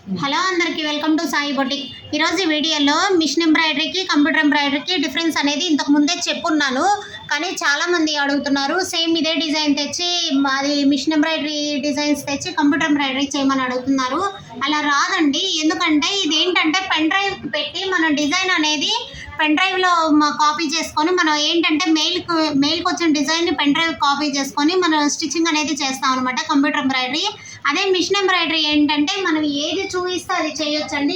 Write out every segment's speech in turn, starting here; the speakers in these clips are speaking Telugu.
హలో అందరికీ వెల్కమ్ టు సాయి బొటిక్. ఈరోజు ఈ వీడియోలో మిషన్ ఎంబ్రాయిడరీకి కంప్యూటర్ ఎంబ్రాయిడరీకి డిఫరెన్స్ అనేది ఇంతకు ముందే చెప్పున్నాను, కానీ చాలామంది అడుగుతున్నారు సేమ్ ఇదే డిజైన్ తెచ్చి అది మిషన్ ఎంబ్రాయిడరీ డిజైన్స్ తెచ్చి కంప్యూటర్ ఎంబ్రాయిడరీ చేయమని అడుగుతున్నారు. అలా రాదండి, ఎందుకంటే ఇదేంటంటే పెన్ డ్రైవ్ పెట్టి మన డిజైన్ అనేది పెన్ డ్రైవ్లో కాపీ చేసుకొని మనం ఏంటంటే మెయిల్కి వచ్చిన డిజైన్ని పెన్ డ్రైవ్ కాపీ చేసుకొని మనం స్టిచ్చింగ్ అనేది చేస్తాం అనమాట కంప్యూటర్ ఎంబ్రాయిడరీ. అదే మిషన్ ఎంబ్రాయిడరీ ఏంటంటే మనం ఏది చూపిస్తే అది చేయొచ్చండి.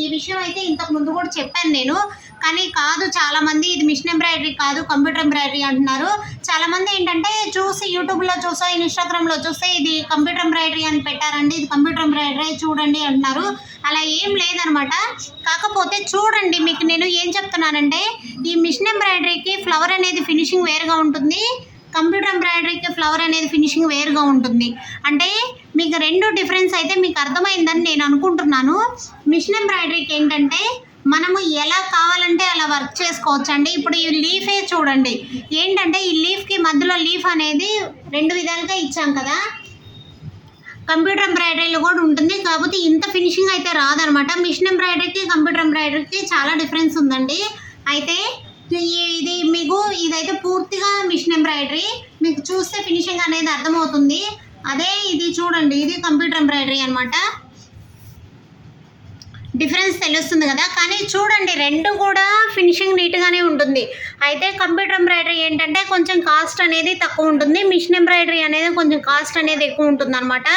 ఈ విషయం అయితే ఇంతకు ముందు కూడా చెప్పాను నేను, కానీ కాదు చాలామంది ఇది మిషన్ ఎంబ్రాయిడరీ కాదు కంప్యూటర్ ఎంబ్రాయిడరీ అంటున్నారు. చాలామంది ఏంటంటే చూసి యూట్యూబ్లో చూసో ఇన్స్టాగ్రామ్లో చూస్తే ఇది కంప్యూటర్ ఎంబ్రాయిడరీ అని పెట్టారండి, ఇది కంప్యూటర్ ఎంబ్రాయిడరీ చూడండి అంటున్నారు. అలా ఏం లేదనమాట. కాకపోతే చూడండి, మీకు నేను ఏం చెప్తున్నానంటే ఈ మిషన్ ఎంబ్రాయిడరీకి ఫ్లవర్ అనేది ఫినిషింగ్ వేరుగా ఉంటుంది, కంప్యూటర్ ఎంబ్రాయిడరీకి ఫ్లవర్ అనేది ఫినిషింగ్ వేరుగా ఉంటుంది. అంటే మీకు రెండు డిఫరెన్స్ అయితే మీకు అర్థమైందని నేను అనుకుంటున్నాను. మిషన్ ఎంబ్రాయిడరీకి ఏంటంటే మనము ఎలా కావాలంటే అలా వర్క్ చేసుకోవచ్చు అండి. ఇప్పుడు ఈ లీఫే చూడండి, ఏంటంటే ఈ లీఫ్కి మధ్యలో లీఫ్ అనేది రెండు విధాలుగా ఇచ్చాం కదా, కంప్యూటర్ ఎంబ్రాయిడరీలో కూడా ఉంటుంది. కాకపోతే ఇంత ఫినిషింగ్ అయితే రాదనమాట. మిషన్ ఎంబ్రాయిడరీకి కంప్యూటర్ ఎంబ్రాయిడరీకి చాలా డిఫరెన్స్ ఉందండి. అయితే ఇదైతే పూర్తిగా మిషన్ ఎంబ్రాయిడరీ, మీకు చూస్తే ఫినిషింగ్ అనేది అర్థమవుతుంది. అదే ఇది చూడండి, ఇది కంప్యూటర్ ఎంబ్రాయిడరీ అనమాట. డిఫరెన్స్ తెలుస్తుంది కదా, కానీ చూడండి రెండు కూడా ఫినిషింగ్ నీట్గానే ఉంటుంది. అయితే కంప్యూటర్ ఎంబ్రాయిడరీ ఏంటంటే కొంచెం కాస్ట్ అనేది తక్కువ ఉంటుంది, మిషన్ ఎంబ్రాయిడరీ అనేది కొంచెం కాస్ట్ అనేది ఎక్కువ ఉంటుంది అనమాట.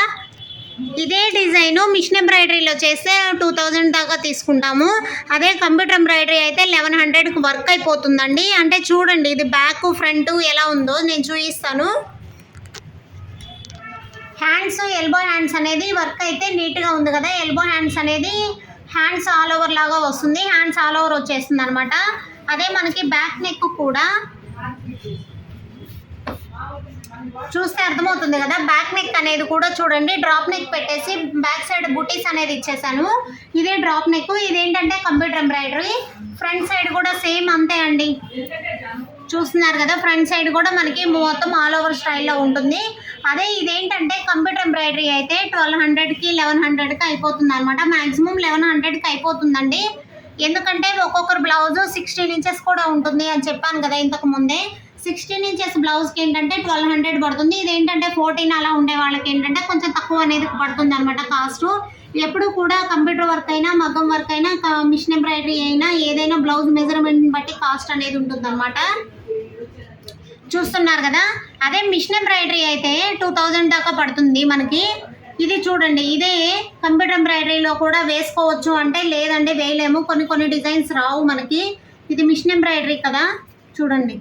ఇదే డిజైను మిషన్ ఎంబ్రాయిడరీలో చేస్తే 2000 దాకా తీసుకుంటాము. అదే కంప్యూటర్ ఎంబ్రాయిడరీ అయితే 1100కి వర్క్ అయిపోతుందండి. అంటే చూడండి, ఇది బ్యాక్ ఫ్రంట్ ఎలా ఉందో నేను చూపిస్తాను. హ్యాండ్స్ ఎల్బో హ్యాండ్స్ అనేది వర్క్ అయితే నీట్గా ఉంది కదా, ఎల్బో హ్యాండ్స్ అనేది హ్యాండ్స్ ఆల్ ఓవర్ లాగా వస్తుంది, హ్యాండ్స్ ఆల్ ఓవర్ వచ్చేస్తుంది అనమాట. అదే మనకి బ్యాక్ నెక్ కూడా చూస్తే అర్థమవుతుంది కదా, బ్యాక్ నెక్ అనేది కూడా చూడండి, డ్రాప్ నెక్ పెట్టేసి బ్యాక్ సైడ్ బుటీస్ అనేది ఇచ్చేసాను. ఇదే డ్రాప్ నెక్, ఇదేంటంటే కంప్యూటర్ ఎంబ్రాయిడరీ. ఫ్రంట్ సైడ్ కూడా సేమ్ అంతే అండి, చూస్తున్నారు కదా, ఫ్రంట్ సైడ్ కూడా మనకి మొత్తం ఆల్ ఓవర్ స్టైల్లో ఉంటుంది. అదే ఇదేంటంటే కంప్యూటర్ ఎంబ్రాయిడరీ అయితే 1200కి 1100కి అయిపోతుంది అనమాట. మ్యాక్సిమం 1100కి అయిపోతుందండి. ఎందుకంటే ఒక్కొక్కరు బ్లౌజ్ 16 ఇంచెస్ కూడా ఉంటుంది అని చెప్పాను కదా ఇంతకు ముందే. 16 ఇంచెస్ బ్లౌజ్కి ఏంటంటే 1200 పడుతుంది. ఇదేంటంటే 14 అలా ఉండే వాళ్ళకి ఏంటంటే కొంచెం తక్కువ అనేది పడుతుంది అనమాట కాస్ట్. ఎప్పుడు కూడా కంప్యూటర్ వర్క్ అయినా మగ్గం వర్క్ అయినా మిషన్ ఎంబ్రాయిడరీ అయినా ఏదైనా బ్లౌజ్ మెజర్మెంట్ని బట్టి కాస్ట్ అనేది ఉంటుంది అనమాట. చూస్తున్నారు కదా, అదే మిషన్ ఎంబ్రాయిడరీ అయితే 2000 దాకా పడుతుంది మనకి. ఇది చూడండి, ఇదే కంప్యూటర్ ఎంబ్రాయిడరీలో కూడా వేసుకోవచ్చు అంటే లేదండి వేయలేము, కొన్ని డిజైన్స్ రావు మనకి. ఇది మిషన్ ఎంబ్రాయిడరీ కదా, చూడండి.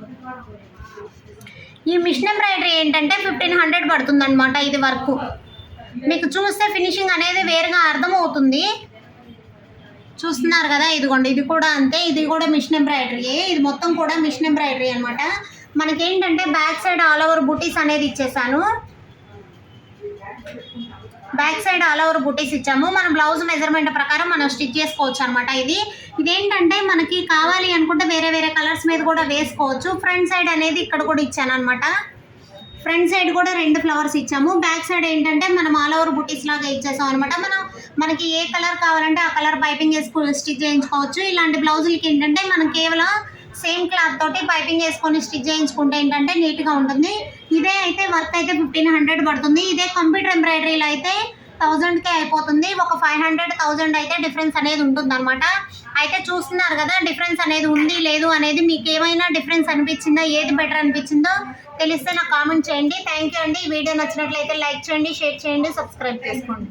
ఈ మిషన్ ఎంబ్రాయిడరీ ఏంటంటే 1500 పడుతుంది అనమాట. ఇది వర్క్ మీకు చూస్తే ఫినిషింగ్ అనేది వేరుగా అర్థమవుతుంది. చూస్తున్నారు కదా, ఇదిగోండి, ఇది కూడా అంతే, ఇది కూడా మిషన్ ఎంబ్రాయిడరీ. ఇది మొత్తం కూడా మిషన్ ఎంబ్రాయిడరీ అనమాట. మనకేంటంటే బ్యాక్ సైడ్ ఆల్ ఓవర్ బుటీస్ అనేది ఇచ్చేసాను, బ్యాక్ సైడ్ ఆల్ ఓవర్ బుటీస్ ఇచ్చాము. మన బ్లౌజ్ మెజర్మెంట్ ప్రకారం మనం స్టిచ్ చేసుకోవచ్చు అనమాట. ఇదేంటంటే మనకి కావాలి అనుకుంటే వేరే కలర్స్ మీద కూడా వేసుకోవచ్చు. ఫ్రంట్ సైడ్ అనేది ఇక్కడ కూడా ఇచ్చాను అనమాట. ఫ్రంట్ సైడ్ కూడా 2 ఫ్లవర్స్ ఇచ్చాము. బ్యాక్ సైడ్ ఏంటంటే మనం ఆల్ ఓవర్ బుటీస్ లాగా ఇచ్చేసాం అనమాట. మనకి ఏ కలర్ కావాలంటే ఆ కలర్ పైపింగ్ వేసుకొని స్టిచ్ చేయించుకోవచ్చు. ఇలాంటి బ్లౌజులకి ఏంటంటే మనం కేవలం సేమ్ క్లాత్ తోటి పైపింగ్ వేసుకొని స్టిచ్ చేయించుకుంటే ఏంటంటే నీట్గా ఉంటుంది. ఇదే అయితే వర్క్ అయితే 1500 పడుతుంది. ఇదే కంప్యూటర్ ఎంబ్రాయిడరీలో అయితే 1000కే అయిపోతుంది. ఒక 500-1000 అయితే డిఫరెన్స్ అనేది ఉంటుంది అనమాట. అయితే చూస్తున్నారు కదా, డిఫరెన్స్ అనేది ఉంది లేదు అనేది మీకు ఏమైనా డిఫరెన్స్ అనిపించిందో, ఏది బెటర్ అనిపించిందో తెలిస్తే నాకు కామెంట్ చేయండి. థ్యాంక్ యూ అండి. ఈ వీడియో నచ్చినట్లయితే లైక్ చేయండి, షేర్ చేయండి, సబ్స్క్రైబ్ చేసుకోండి.